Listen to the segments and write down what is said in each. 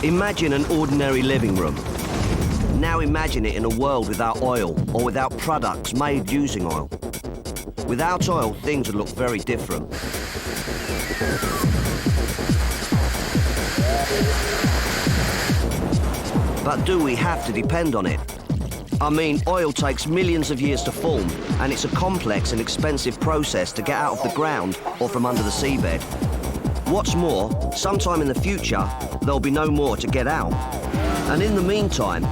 Imagine an ordinary living room. Now imagine it in a world without oil or without products made using oil. Without oil, things would look very different. But do we have to depend on it? I mean, oil takes millions of years to form, and it's a complex and expensive process to get out of the ground or from under the seabed. What's more, sometime in the future, there'll be no more to get out. And in the meantime,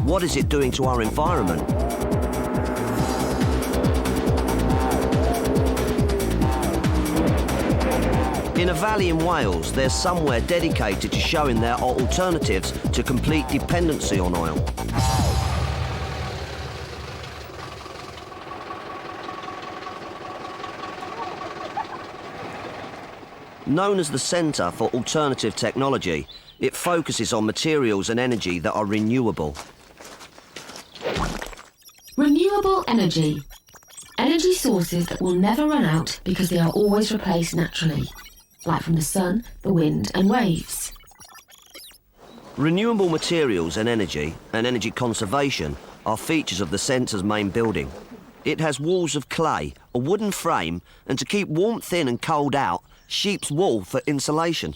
what is it doing to our environment? In a valley in Wales, there's somewhere dedicated to showing there are alternatives to complete dependency on oil. Known as the Centre for Alternative Technology, it focuses on materials and energy that are renewable. Renewable energy. Energy sources that will never run out because they are always replaced naturally, like from the sun, the wind and waves. Renewable materials and energy conservation are features of the centre's main building. It has walls of clay, a wooden frame, and to keep warmth in and cold out, sheep's wool for insulation.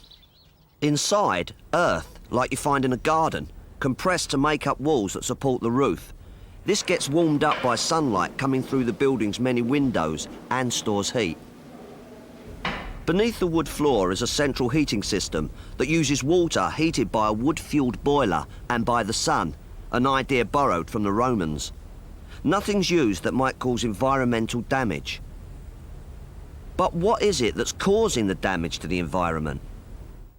Inside, earth, like you find in a garden, compressed to make up walls that support the roof. This gets warmed up by sunlight coming through the building's many windows and stores heat. Beneath the wood floor is a central heating system that uses water heated by a wood-fueled boiler and by the sun, an idea borrowed from the Romans. Nothing's used that might cause environmental damage. But what is it that's causing the damage to the environment?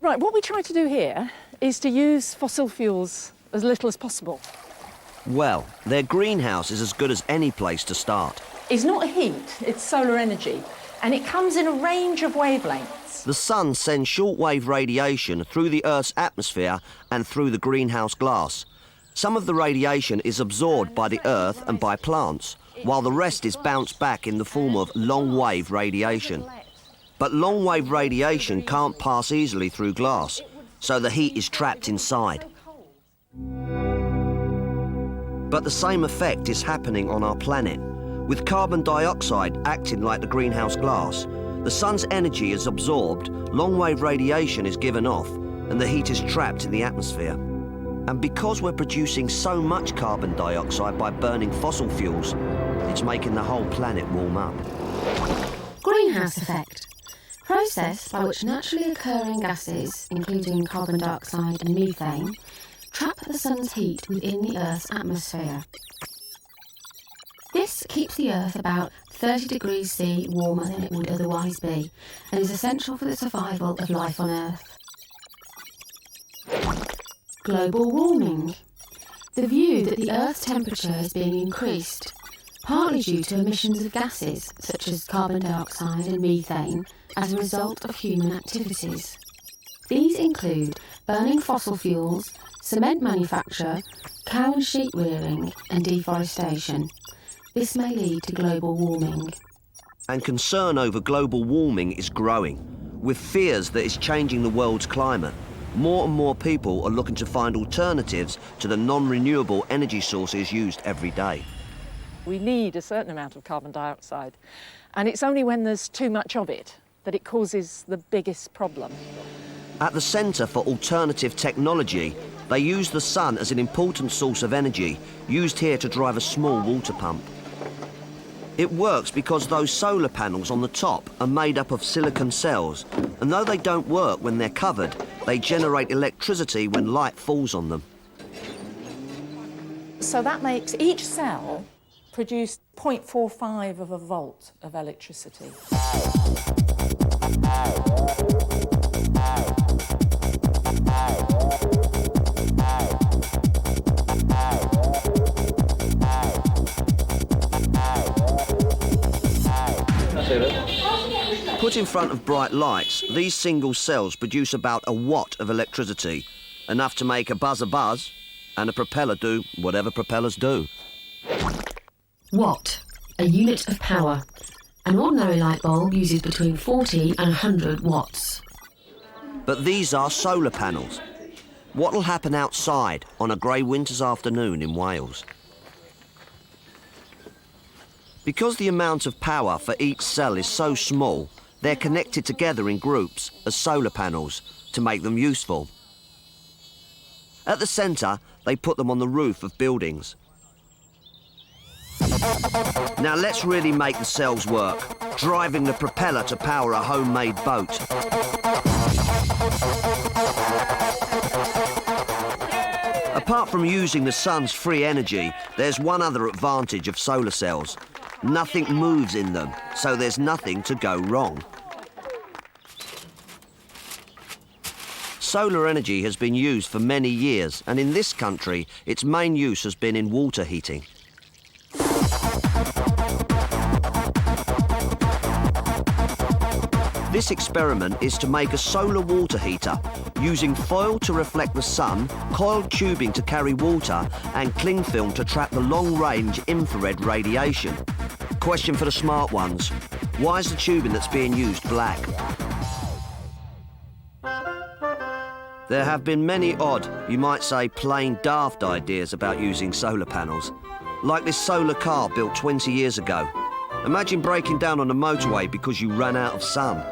Right, what we try to do here is to use fossil fuels as little as possible. Well, their greenhouse is as good as any place to start. It's not heat, it's solar energy, and it comes in a range of wavelengths. The sun sends shortwave radiation through the Earth's atmosphere and through the greenhouse glass. Some of the radiation is absorbed by the Earth and by plants, while the rest is bounced back in the form of long-wave radiation. But long-wave radiation can't pass easily through glass, so the heat is trapped inside. But the same effect is happening on our planet. With carbon dioxide acting like the greenhouse glass, the sun's energy is absorbed, long-wave radiation is given off, and the heat is trapped in the atmosphere. And because we're producing so much carbon dioxide by burning fossil fuels, it's making the whole planet warm up. Greenhouse effect. Process by which naturally occurring gases, including carbon dioxide and methane, trap the sun's heat within the Earth's atmosphere. This keeps the Earth about 30 degrees C warmer than it would otherwise be, and is essential for the survival of life on Earth. Global warming. The view that the Earth's temperature is being increased, partly due to emissions of gases such as carbon dioxide and methane as a result of human activities. These include burning fossil fuels, cement manufacture, cow and sheep rearing and deforestation. This may lead to global warming. And concern over global warming is growing, with fears that it's changing the world's climate. More and more people are looking to find alternatives to the non-renewable energy sources used every day. We need a certain amount of carbon dioxide, and it's only when there's too much of it that it causes the biggest problem. At the Centre for Alternative Technology, they use the sun as an important source of energy, used here to drive a small water pump. It works because those solar panels on the top are made up of silicon cells, and though they don't work when they're covered, they generate electricity when light falls on them. So that makes each cell produce 0.45 of a volt of electricity. Put in front of bright lights, these single cells produce about a watt of electricity, enough to make a buzz, and a propeller do whatever propellers do. Watt, a unit of power. An ordinary light bulb uses between 40 and 100 watts. But these are solar panels. What'll happen outside on a grey winter's afternoon in Wales? Because the amount of power for each cell is so small, they're connected together in groups as solar panels to make them useful. At the centre, they put them on the roof of buildings. Now let's really make the cells work, driving the propeller to power a homemade boat. Apart from using the sun's free energy, there's one other advantage of solar cells. Nothing moves in them, so there's nothing to go wrong. Solar energy has been used for many years, and in this country, its main use has been in water heating. This experiment is to make a solar water heater using foil to reflect the sun, coiled tubing to carry water, and cling film to trap the long-range infrared radiation. Question for the smart ones: why is the tubing that's being used black? There have been many odd, you might say plain daft ideas about using solar panels. Like this solar car built 20 years ago. Imagine breaking down on a motorway because you ran out of sun.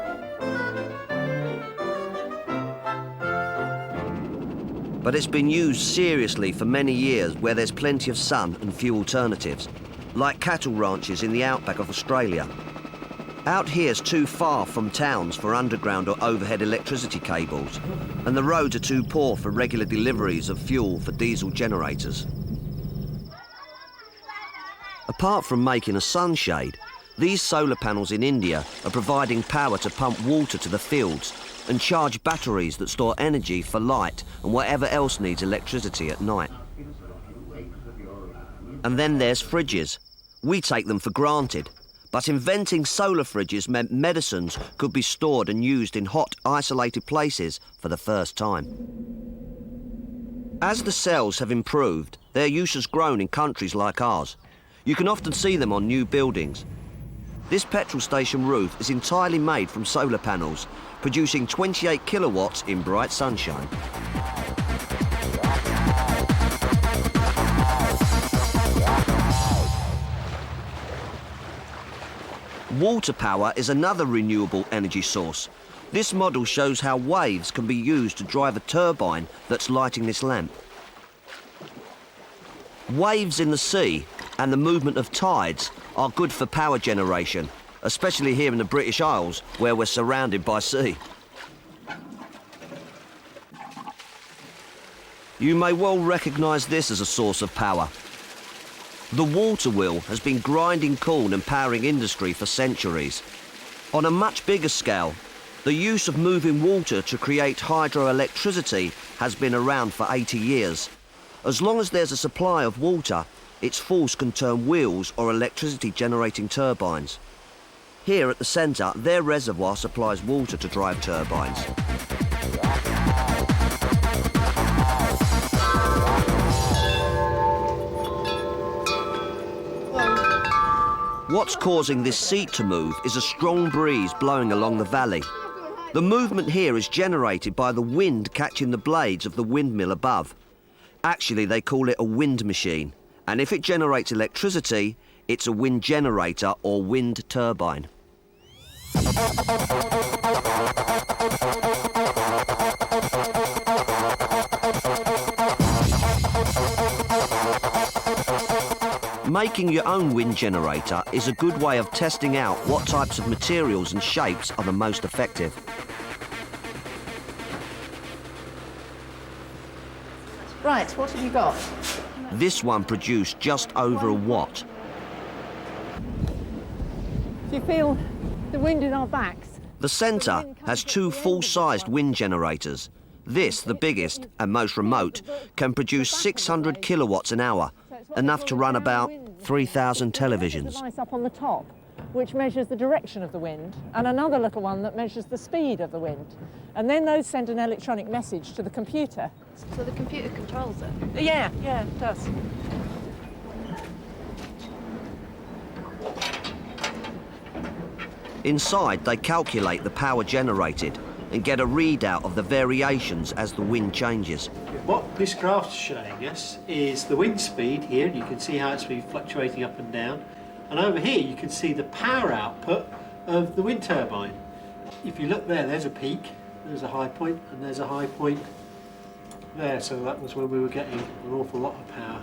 But it's been used seriously for many years where there's plenty of sun and few alternatives, like cattle ranches in the outback of Australia. Out here's too far from towns for underground or overhead electricity cables, and the roads are too poor for regular deliveries of fuel for diesel generators. Apart from making a sunshade, these solar panels in India are providing power to pump water to the fields and charge batteries that store energy for light and whatever else needs electricity at night. And then there's fridges. We take them for granted. But inventing solar fridges meant medicines could be stored and used in hot, isolated places for the first time. As the cells have improved, their use has grown in countries like ours. You can often see them on new buildings. This petrol station roof is entirely made from solar panels, producing 28 kilowatts in bright sunshine. Water power is another renewable energy source. This model shows how waves can be used to drive a turbine that's lighting this lamp. Waves in the sea and the movement of tides are good for power generation, especially here in the British Isles, where we're surrounded by sea. You may well recognise this as a source of power. The water wheel has been grinding corn and powering industry for centuries. On a much bigger scale, the use of moving water to create hydroelectricity has been around for 80 years. As long as there's a supply of water, its force can turn wheels or electricity-generating turbines. Here at the centre, their reservoir supplies water to drive turbines. What's causing this seat to move is a strong breeze blowing along the valley. The movement here is generated by the wind catching the blades of the windmill above. Actually, they call it a wind machine, and if it generates electricity, it's a wind generator or wind turbine. Making your own wind generator is a good way of testing out what types of materials and shapes are the most effective. Right, what have you got? This one produced just over a watt. Do you feel the wind in our backs? The centre has two full-sized wind generators. This, the biggest and most remote, can produce 600 kilowatts an hour, enough to run about 3,000 televisions. There's a device up on the top which measures the direction of the wind, and another little one that measures the speed of the wind. And then those send an electronic message to the computer. So the computer controls it? Yeah, it does. Inside, they calculate the power generated and get a readout of the variations as the wind changes. What this graph's showing us is the wind speed here, and you can see how it's been fluctuating up and down. And over here you can see the power output of the wind turbine. If you look there, there's a peak, there's a high point, and there's a high point there. So that was when we were getting an awful lot of power.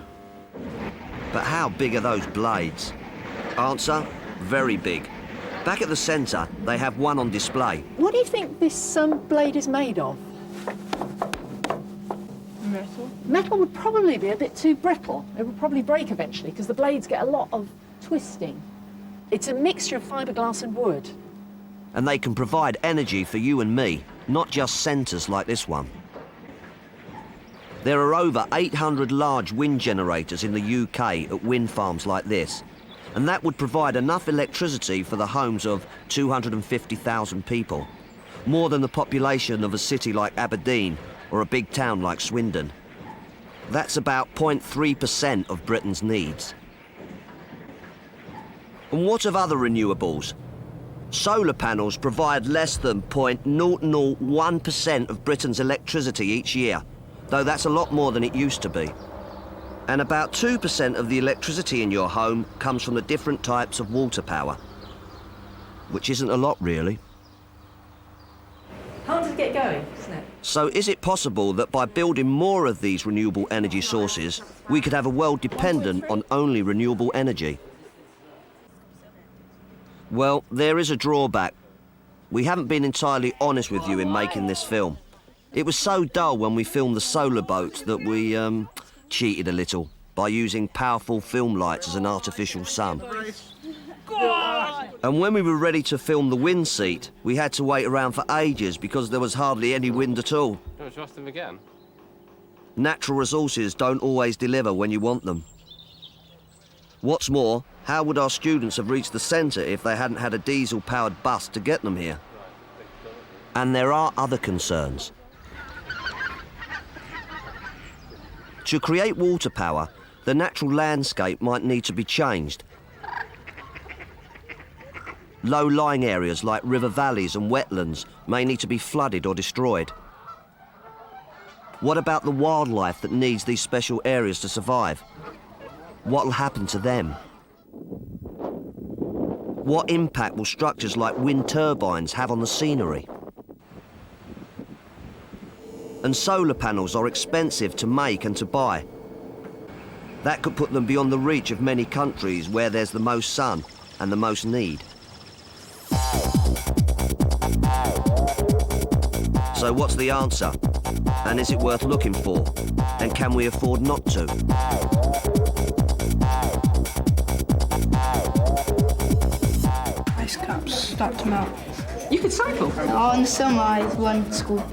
But how big are those blades? Answer, very big. Back at the centre, they have one on display. What do you think this blade is made of? Metal. Metal would probably be a bit too brittle. It would probably break eventually because the blades get a lot of twisting. It's a mixture of fiberglass and wood. And they can provide energy for you and me, not just centres like this one. There are over 800 large wind generators in the UK at wind farms like this, and that would provide enough electricity for the homes of 250,000 people, more than the population of a city like Aberdeen or a big town like Swindon. That's about 0.3% of Britain's needs. And what of other renewables? Solar panels provide less than 0.001% of Britain's electricity each year, though that's a lot more than it used to be. And about 2% of the electricity in your home comes from the different types of water power, which isn't a lot, really. Hard to get going, isn't it? So is it possible that by building more of these renewable energy sources, we could have a world dependent on only renewable energy? Well, there is a drawback. We haven't been entirely honest with you in making this film. It was so dull when we filmed the solar boats that we cheated a little by using powerful film lights as an artificial sun. And when we were ready to film the wind seat, we had to wait around for ages because there was hardly any wind at all. Should we ask them again? Natural resources don't always deliver when you want them. What's more, how would our students have reached the centre if they hadn't had a diesel-powered bus to get them here? And there are other concerns. To create water power, the natural landscape might need to be changed. Low-lying areas like river valleys and wetlands may need to be flooded or destroyed. What about the wildlife that needs these special areas to survive? What'll happen to them? What impact will structures like wind turbines have on the scenery? And solar panels are expensive to make and to buy. That could put them beyond the reach of many countries where there's the most sun and the most need. So what's the answer? And is it worth looking for? And can we afford not to? Ice caps start to melt. You could cycle. Oh, in the summer I went to school.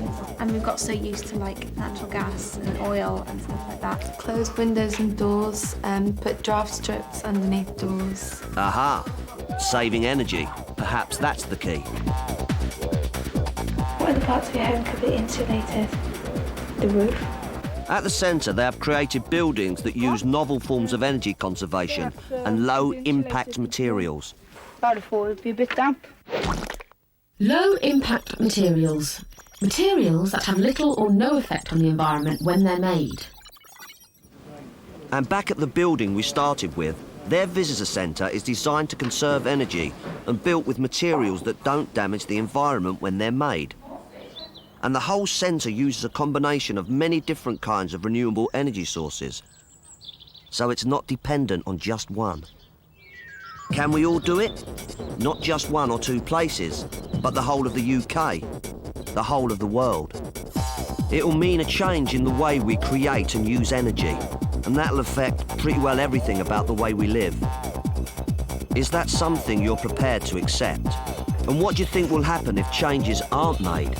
And we've got so used to like natural gas and oil and stuff like that. Close windows and doors, put draft strips underneath doors. Aha! Saving energy. Perhaps that's the key. What other parts of your home could be insulated? The roof. At the centre, they have created buildings that use novel forms of energy conservation and low-impact materials. About a floor would be a bit damp. Low-impact materials. Materials that have little or no effect on the environment when they're made. And back at the building we started with, their visitor centre is designed to conserve energy and built with materials that don't damage the environment when they're made. And the whole centre uses a combination of many different kinds of renewable energy sources. So it's not dependent on just one. Can we all do it? Not just one or two places, but the whole of the UK, the whole of the world. It'll mean a change in the way we create and use energy, and that'll affect pretty well everything about the way we live. Is that something you're prepared to accept? And what do you think will happen if changes aren't made?